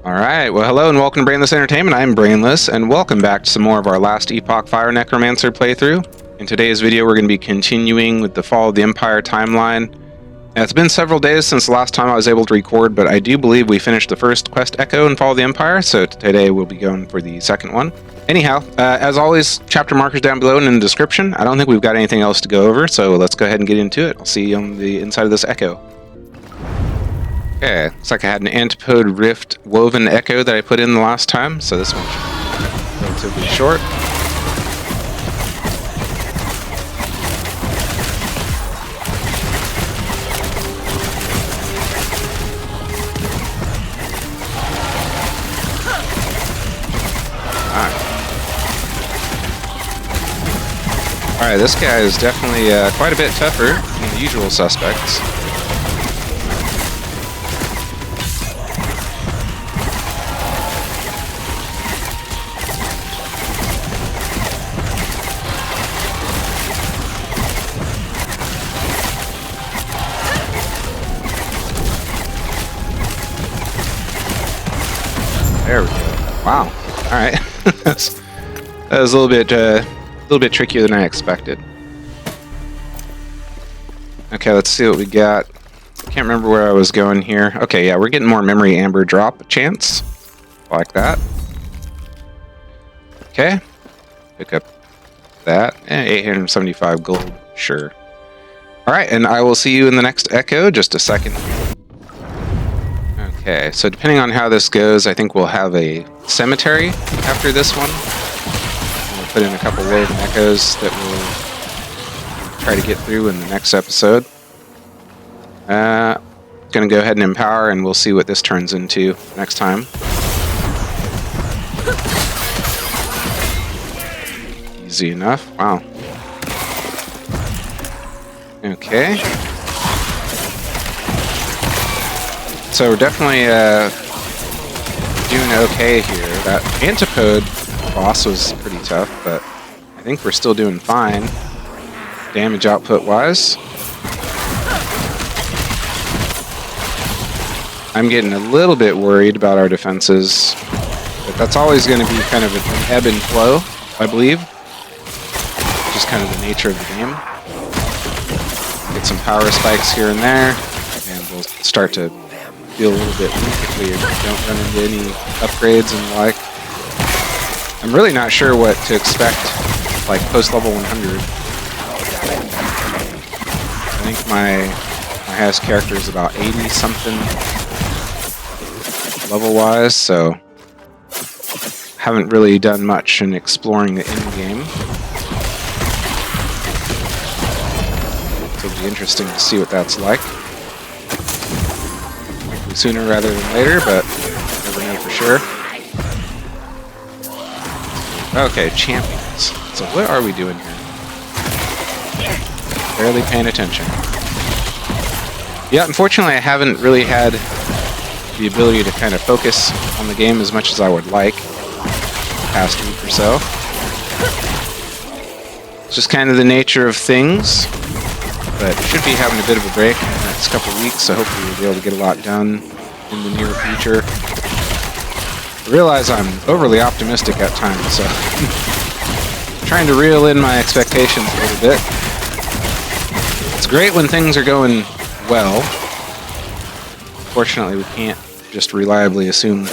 Alright, well hello and welcome to Brainless Entertainment. I'm Brainless, and welcome back to some more of our last Epoch Fire Necromancer playthrough. In today's video we're going to be continuing with the Fall of the Empire timeline. It's been several days since the last time I was able to record, but I do believe we finished the first quest Echo in Fall of the Empire, so today we'll be going for the second one. Anyhow, as always, chapter markers down below and in the description. I don't think we've got anything else to go over, so let's go ahead and get into it. I'll see you on the inside of this Echo. Okay, looks like I had an Antipode Rift woven Echo that I put in the last time, so this one's relatively short. Alright, this guy is definitely quite a bit tougher than the usual suspects. There we go. Wow. All right. that was a little bit trickier than I expected. Okay, let's see what we got. Can't remember where I was going here. Okay, yeah, we're getting more memory amber drop chance. Like that. Okay. Pick up that. 875 gold. Sure. All right, and I will see you in the next Echo. Just a second. Okay, so depending on how this goes, I think we'll have a cemetery after this one. We'll put in a couple woven echoes that we'll try to get through in the next episode. Gonna go ahead and empower, and we'll see what this turns into next time. Easy enough. Wow. Okay. So we're definitely doing okay here. That Antipode boss was pretty tough, but I think we're still doing fine, damage output wise. I'm getting a little bit worried about our defenses, but that's always going to be kind of an ebb and flow, I believe. Just kind of the nature of the game. Get some power spikes here and there, and we'll start to feel a little bit weak if we don't run into any upgrades and the like. I'm really not sure what to expect, like post level 100. I think my highest character is about 80 something level wise, so haven't really done much in exploring the end game. So it'll be interesting to see what that's like. Sooner rather than later, but never know for sure. Okay, champions. So what are we doing here? Barely paying attention. Yeah, unfortunately I haven't really had the ability to kind of focus on the game as much as I would like the past week or so. It's just kind of the nature of things. But should be having a bit of a break in the next couple of weeks, so hopefully we'll be able to get a lot done in the near future. I realize I'm overly optimistic at times, so I'm trying to reel in my expectations a little bit. It's great when things are going well. Fortunately, we can't just reliably assume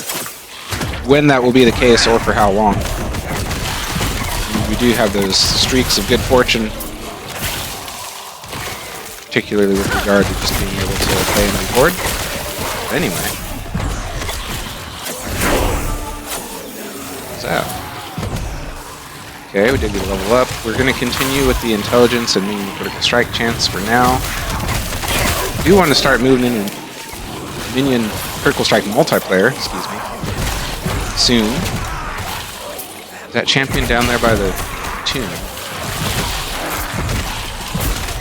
when that will be the case or for how long. We do have those streaks of good fortune, particularly with regard to just being able to play and record. But anyway. What's that? Okay, we did get a level up. We're going to continue with the intelligence and minion critical strike chance for now. I do want to start moving in minion critical strike multiplayer, excuse me, soon. Is that champion down there by the tomb?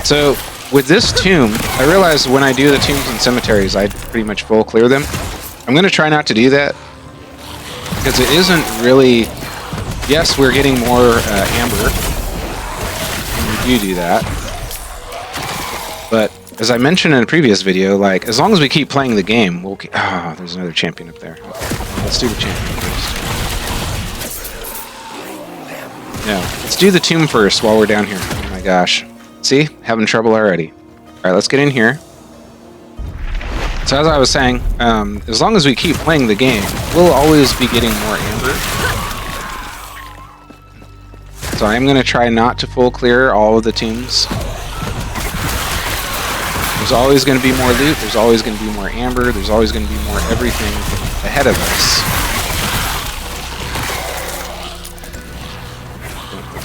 So, with this tomb, I realize when I do the tombs and cemeteries, I pretty much full clear them. I'm going to try not to do that, because it isn't really... Yes, we're getting more amber when we do that, but as I mentioned in a previous video, like, as long as we keep playing the game, we'll keep... Ah, there's another champion up there. Okay, let's do the champion first. No, let's do the tomb first while we're down here. Oh my gosh. See? Having trouble already. Alright, let's get in here. So as I was saying, as long as we keep playing the game, we'll always be getting more amber. So I'm going to try not to full clear all of the tombs. There's always going to be more loot, there's always going to be more amber, there's always going to be more everything ahead of us.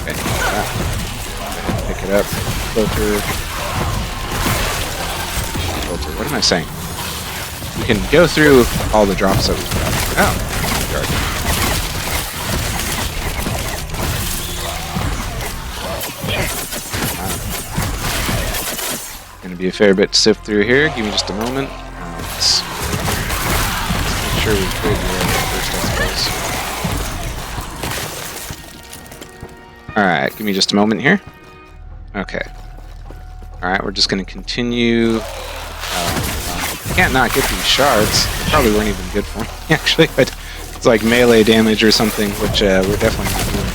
Okay, pick it up. Filter. What am I saying? We can go through all the drops that we've got. Oh, gonna be a fair bit to sift through here. Give me just a moment. Let's make sure we trade the first, I suppose. Alright, give me just a moment here. Okay. Alright, we're just gonna continue. Can't not get these shards. They probably weren't even good for me, actually, but it's like melee damage or something, which we're definitely not doing.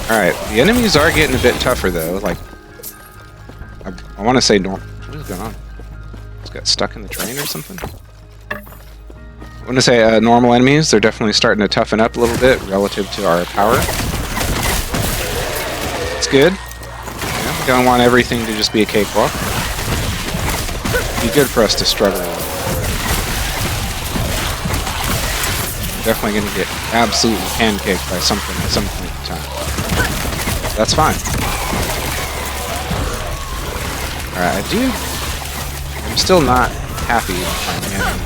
Alright, the enemies are getting a bit tougher, though. Like, I want to say what is going on? It's got stuck in the train or something? I want to say normal enemies, they're definitely starting to toughen up a little bit relative to our power. It's good. We don't want everything to just be a cakewalk. It'd be good for us to struggle. We're definitely going to get absolutely pancaked by something at some point in time. That's fine. Alright, I'm still not happy with my mana.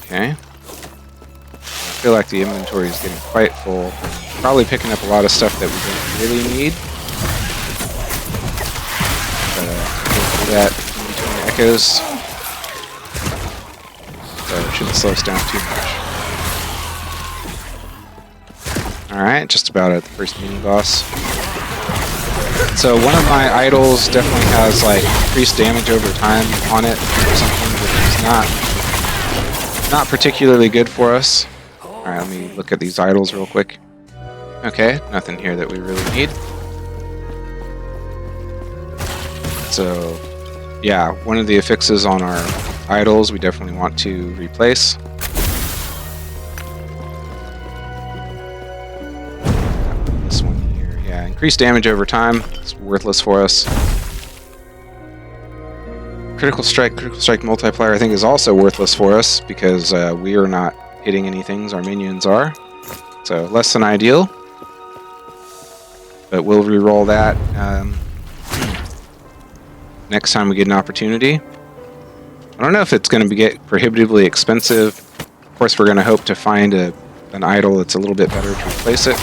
Okay. I feel like the inventory is getting quite full. Probably picking up a lot of stuff that we don't really need. But go through that in between the echoes. So it shouldn't slow us down too much. Alright, just about at the first mini boss. So one of my idols definitely has like increased damage over time on it or something, which is not particularly good for us. Alright, let me look at these idols real quick. Okay, nothing here that we really need. So, yeah, one of the affixes on our idols we definitely want to replace. This one here, yeah, increased damage over time. It's worthless for us. Critical strike multiplier I think is also worthless for us because we are not hitting anything, our minions are. So less than ideal. But we'll re-roll that next time we get an opportunity. I don't know if it's going to get prohibitively expensive. Of course we're going to hope to find an idol that's a little bit better to replace it.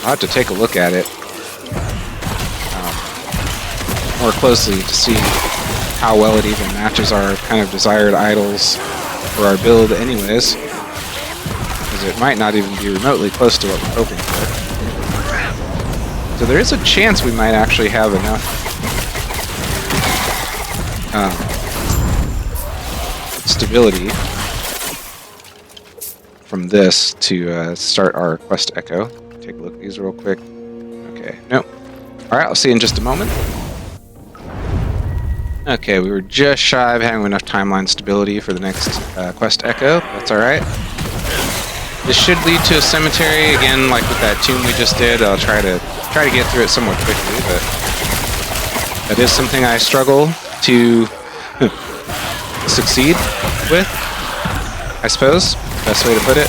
I'll have to take a look at it more closely to see how well it even matches our kind of desired idols for our build anyways, because it might not even be remotely close to what we're hoping for. So there is a chance we might actually have enough stability from this to start our quest echo. Take a look at these real quick. Okay, nope. Alright, I'll see you in just a moment. Okay, we were just shy of having enough timeline stability for the next quest echo. That's alright. This should lead to a cemetery again, like with that tomb we just did. I'll try to get through it somewhat quickly, but that is something I struggle to succeed with, I suppose. Best way to put it.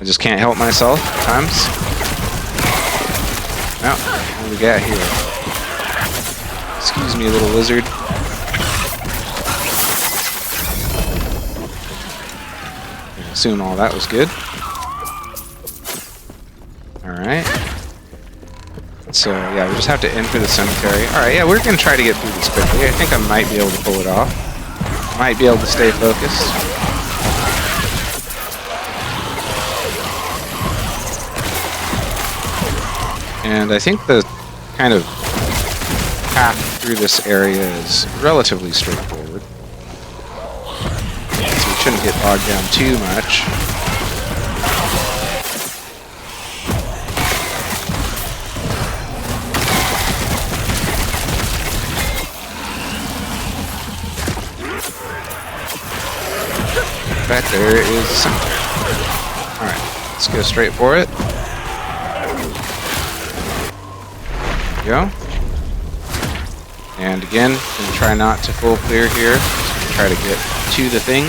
I just can't help myself at times. Now, what do we got here? Excuse me, little lizard. I assume all that was good. Alright. So yeah, we just have to enter the cemetery. Alright, yeah, we're going to try to get through this quickly. I think I might be able to pull it off. Might be able to stay focused. And I think the kind of path through this area is relatively straightforward. So we shouldn't get bogged down too much. Back there is the cemetery. Alright, let's go straight for it. There we go. And again, gonna try not to full clear here. Just gonna try to get to the thing.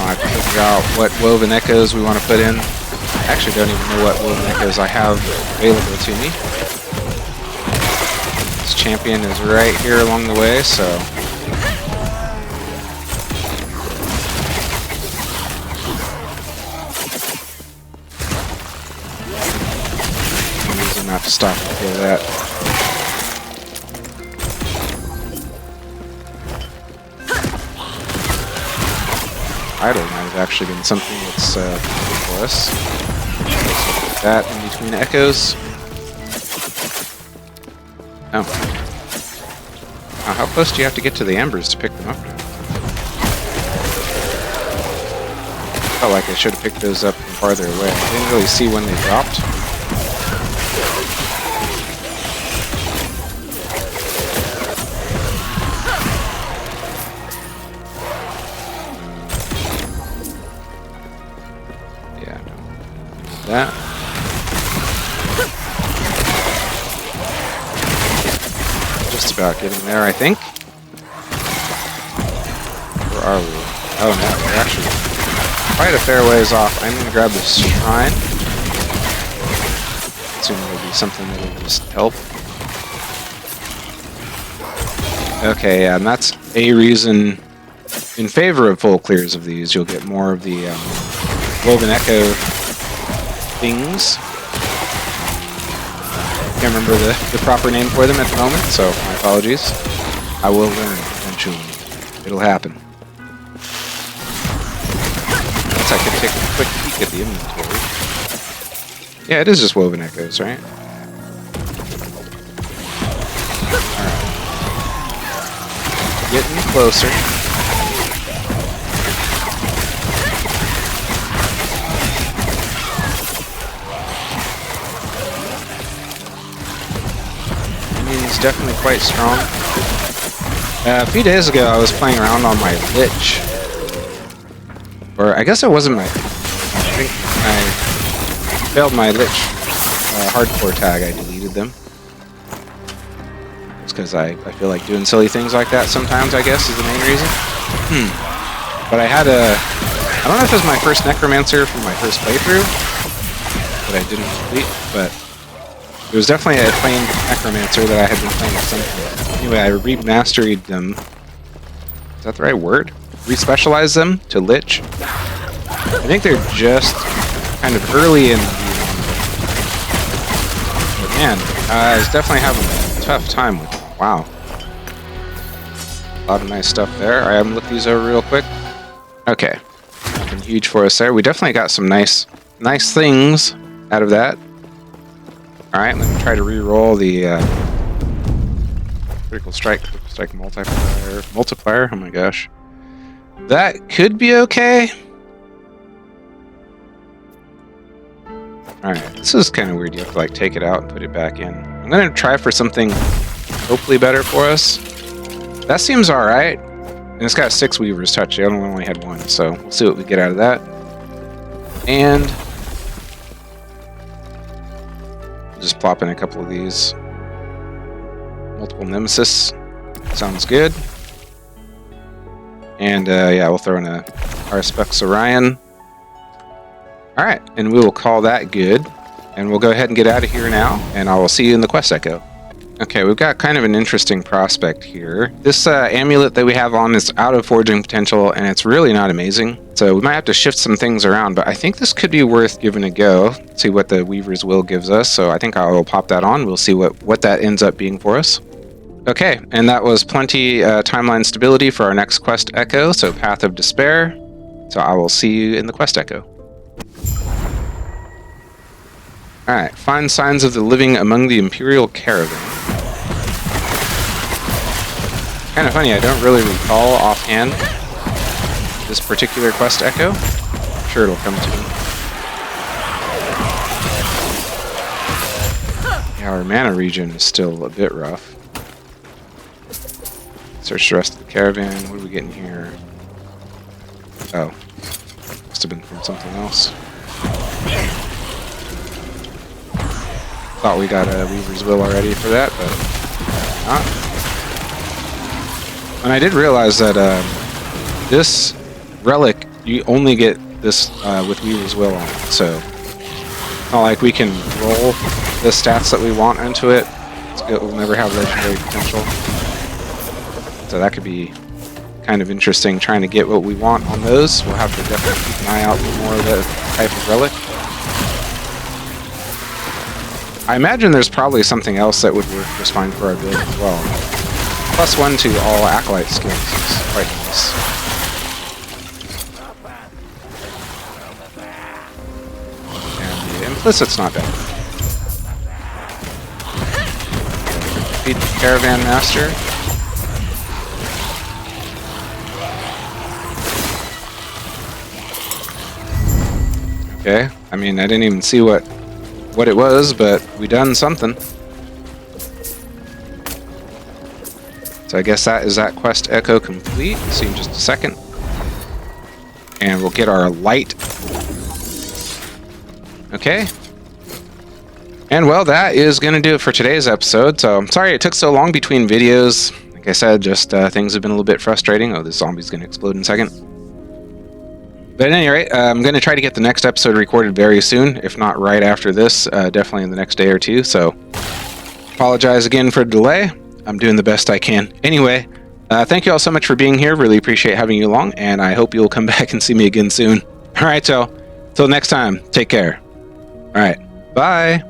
I have to figure out what woven echoes we want to put in. I actually don't even know what woven echoes I have available to me. This champion is right here along the way, so not to stop before that. Idle might have actually been something that's good for us. So that in between echoes. Oh. Now, how close do you have to get to the embers to pick them up? Felt like I should have picked those up from farther away. I didn't really see when they dropped. That. Just about getting there, I think. Where are we? Oh no, we're actually quite a fair ways off. I'm going to grab this shrine. Assuming it'll be something that will just help. Okay, yeah, and that's a reason in favor of full clears of these. You'll get more of the woven echo things. Can't remember the proper name for them at the moment, so my apologies. I will learn eventually. It'll happen. Guess I could take a quick peek at the inventory. Yeah, it is just woven echoes, right? Alright. Getting closer. Definitely quite strong. A few days ago I was playing around on my Lich. Or I guess it wasn't my... I think I failed my Lich hardcore tag. I deleted them. It's because I feel like doing silly things like that sometimes, I guess, is the main reason. But I had a... I don't know if it was my first Necromancer from my first playthrough that I didn't complete, but it was definitely a plain Necromancer that I had been playing at some point. Anyway, I remastered them. Is that the right word? Respecialized them to Lich. I think they're just kind of early in the... But man, I was definitely having a tough time with them. Wow. A lot of nice stuff there. Alright, I'm gonna look these over real quick. Okay. Nothing huge for us there. We definitely got some nice things out of that. Alright, let me try to re-roll the critical strike multiplier. Oh my gosh. That could be okay. Alright, this is kind of weird. You have to like take it out and put it back in. I'm going to try for something hopefully better for us. That seems alright. And it's got 6 Weaver's Touch. The other one only had 1, so we'll see what we get out of that. And just plop in a couple of these. Multiple Nemesis. Sounds good. And yeah, we'll throw in a Arspex Orion. Alright, and we will call that good. And we'll go ahead and get out of here now, and I will see you in the Quest Echo. Okay, we've got kind of an interesting prospect here. This amulet that we have on is out of forging potential, and it's really not amazing. So we might have to shift some things around, but I think this could be worth giving a go. See what the Weaver's Will gives us. So I think I will pop that on. We'll see what that ends up being for us. Okay, and that was plenty timeline stability for our next quest echo, so Path of Despair. So I will see you in the quest echo. Alright, find signs of the living among the Imperial Caravan. Kind of funny, I don't really recall offhand this particular quest echo. I'm sure it'll come to me. Yeah, our mana region is still a bit rough. Search the rest of the caravan. What are we getting here? Oh. Must have been from something else. Thought we got a Weaver's Will already for that, but not. And I did realize that this relic, you only get this with Weaver's Will on it, so it's not like we can roll the stats that we want into it. It will never have legendary potential. So that could be kind of interesting, trying to get what we want on those. We'll have to definitely keep an eye out for more of that type of relic. I imagine there's probably something else that would work just fine for our build as well. +1 to all Acolyte skills is quite nice. And the implicit's not bad. Defeat the Caravan Master. Okay, I mean, I didn't even see what it was, but we done something. So I guess that is that quest echo complete. See in just a second. And we'll get our light. Okay. And well, that is going to do it for today's episode. So I'm sorry it took so long between videos. Like I said, just things have been a little bit frustrating. Oh, this zombie's going to explode in a second. But at any rate, I'm going to try to get the next episode recorded very soon, if not right after this, definitely in the next day or two. So, apologize again for the delay. I'm doing the best I can. Anyway, thank you all so much for being here. Really appreciate having you along, and I hope you'll come back and see me again soon. All right, so, till next time, take care. All right, bye.